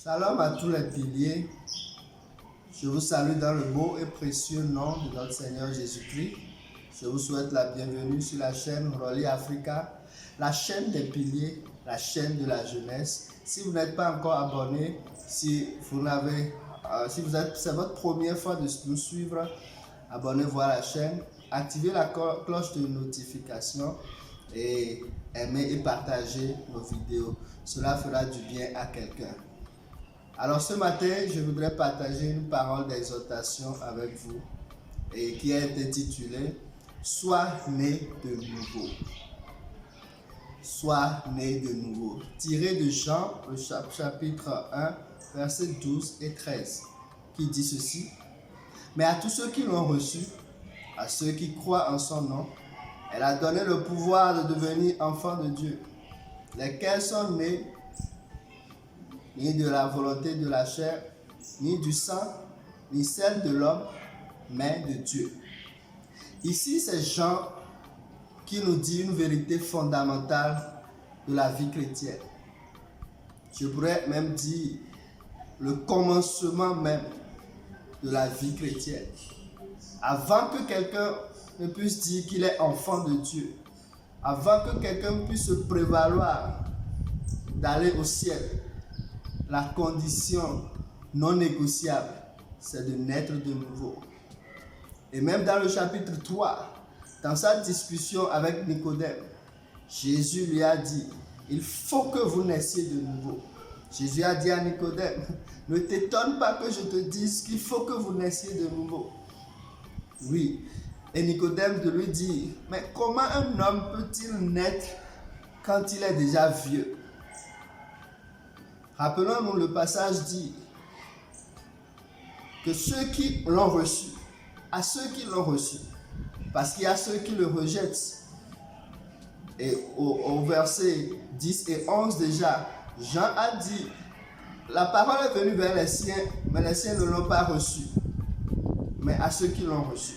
Shalom à tous les piliers. Je vous salue dans le beau et précieux nom de notre Seigneur Jésus-Christ. Je vous souhaite la bienvenue sur la chaîne Rolly Africa, la chaîne des piliers, la chaîne de la jeunesse. Si vous n'êtes pas encore abonné, c'est votre première fois de nous suivre, abonnez-vous à la chaîne, activez la cloche de notification et aimez et partagez nos vidéos. Cela fera du bien à quelqu'un. Alors ce matin, je voudrais partager une parole d'exhortation avec vous et qui est intitulée « Sois né de nouveau ». Sois né de nouveau. Tiré de Jean, le chapitre 1, versets 12 et 13, qui dit ceci. « Mais à tous ceux qui l'ont reçu, à ceux qui croient en son nom, elle a donné le pouvoir de devenir enfants de Dieu, lesquels sont nés ni de la volonté de la chair, ni du sang, ni celle de l'homme, mais de Dieu. » Ici, c'est Jean qui nous dit une vérité fondamentale de la vie chrétienne. Je pourrais même dire le commencement même de la vie chrétienne. Avant que quelqu'un ne puisse dire qu'il est enfant de Dieu, avant que quelqu'un puisse se prévaloir d'aller au ciel, la condition non négociable, c'est de naître de nouveau. Et même dans le chapitre 3, dans sa discussion avec Nicodème, Jésus lui a dit, il faut que vous naissiez de nouveau. Jésus a dit à Nicodème, ne t'étonne pas que je te dise qu'il faut que vous naissiez de nouveau. Oui, et Nicodème de lui dire, mais comment un homme peut-il naître quand il est déjà vieux? Rappelons-nous, le passage dit que ceux qui l'ont reçu, à ceux qui l'ont reçu, parce qu'il y a ceux qui le rejettent. Et au verset 10 et 11 déjà, Jean a dit, la parole est venue vers les siens, mais les siens ne l'ont pas reçu, mais à ceux qui l'ont reçu.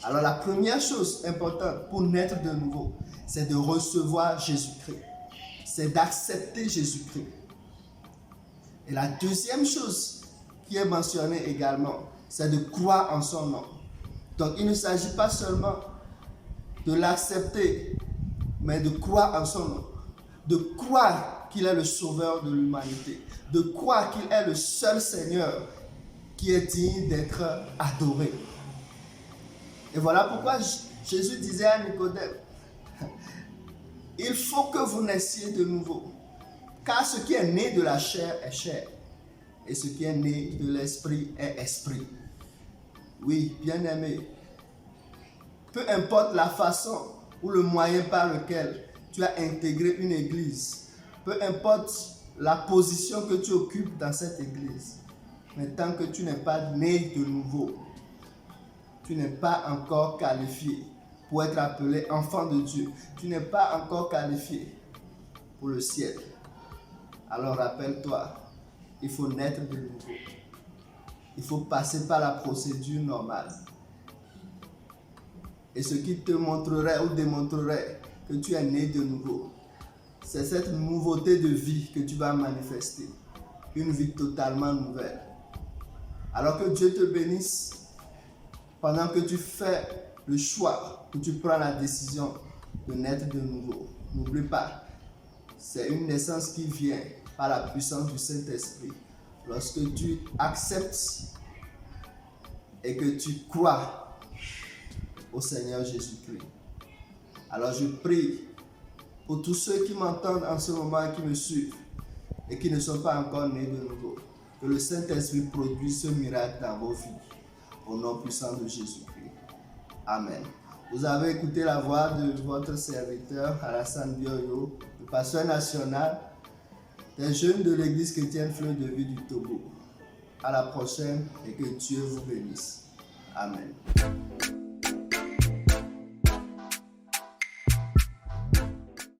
Alors la première chose importante pour naître de nouveau, c'est de recevoir Jésus-Christ, c'est d'accepter Jésus-Christ. Et la deuxième chose qui est mentionnée également, c'est de croire en son nom. Donc il ne s'agit pas seulement de l'accepter, mais de croire en son nom. De croire qu'il est le sauveur de l'humanité. De croire qu'il est le seul Seigneur qui est digne d'être adoré. Et voilà pourquoi Jésus disait à Nicodème, il faut que vous naissiez de nouveau. Car ce qui est né de la chair est chair, et ce qui est né de l'esprit est esprit. Oui, bien-aimé, peu importe la façon ou le moyen par lequel tu as intégré une église, peu importe la position que tu occupes dans cette église, mais tant que tu n'es pas né de nouveau, tu n'es pas encore qualifié pour être appelé enfant de Dieu. Tu n'es pas encore qualifié pour le ciel. Alors rappelle-toi, il faut naître de nouveau. Il faut passer par la procédure normale. Et ce qui te montrerait ou démontrerait que tu es né de nouveau, c'est cette nouveauté de vie que tu vas manifester. Une vie totalement nouvelle. Alors que Dieu te bénisse pendant que tu fais le choix, que tu prends la décision de naître de nouveau. N'oublie pas, c'est une naissance qui vient par la puissance du Saint-Esprit. Lorsque tu acceptes et que tu crois au Seigneur Jésus-Christ. Alors je prie pour tous ceux qui m'entendent en ce moment et qui me suivent et qui ne sont pas encore nés de nouveau, que le Saint-Esprit produise ce miracle dans vos vies. Au nom puissant de Jésus-Christ. Amen. Vous avez écouté la voix de votre serviteur Alassane Bioyo, le pasteur national des jeunes de l'église chrétienne Fleur de Vie du Togo. À la prochaine et que Dieu vous bénisse. Amen.